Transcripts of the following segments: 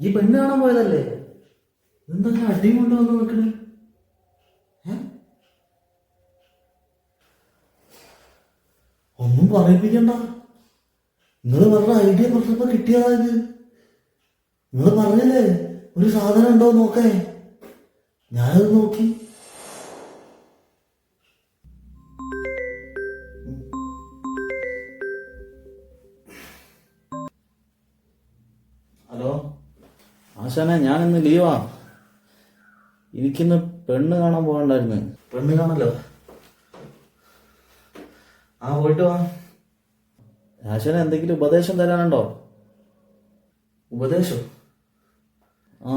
ഈ പെണ്ണ് കാണാൻ പോയതല്ലേ? എന്താ അടിയും കൊണ്ട് വന്ന് നിൽക്കണേ? ഒന്നും പറയിപ്പിക്കണ്ട. നിങ്ങൾ പറഞ്ഞ ഐഡിയ പറഞ്ഞപ്പോ കിട്ടിയതായത്. നിങ്ങൾ പറഞ്ഞല്ലേ ഒരു സാധനം ഉണ്ടോ നോക്കേ. ഞാനത് നോക്കി. ഹലോ ആശാനെ, ഞാനിന്ന് ലീവാ. എനിക്കിന്ന് പെണ്ണ് കാണാൻ പോകണ്ടായിരുന്നു. പെണ്ണ് കാണല്ലോ? ആ പോയിട്ട് വാ. ആശാനെ, എന്തെങ്കിലും ഉപദേശം തരാനുണ്ടോ? ഉപദേശം? ആ,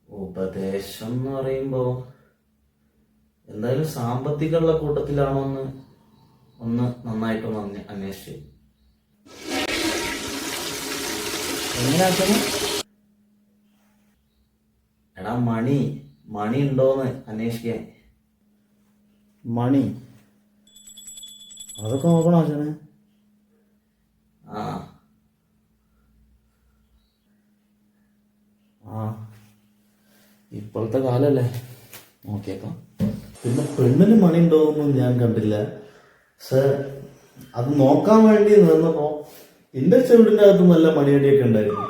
ഉപദേശം എന്ന് പറയുമ്പോ എന്തായാലും സാമ്പത്തികമുള്ള കൂട്ടത്തിലാണോ ഒന്ന് നന്നായിട്ടൊന്ന് അന്വേഷിച്ചു. എങ്ങനെ ആശാനെ? എടാ മണി ഉണ്ടോന്ന് അന്വേഷിക്കാൻ. മണി? അതൊക്കെ നോക്കണം ആശാനെ. ആ ആ, ഇപ്പോഴത്തെ കാലല്ലേ, നോക്കിയേക്കാം. പിന്നെ പെണ്ണിന് മണി ഉണ്ടോന്നും ഞാൻ കണ്ടില്ല. പക്ഷെ അത് നോക്കാൻ വേണ്ടി നിന്നപ്പോ എന്റെ ചെവിടിന്റെ അകത്ത് നല്ല മണിയടിയൊക്കെ ഉണ്ടായിരുന്നു.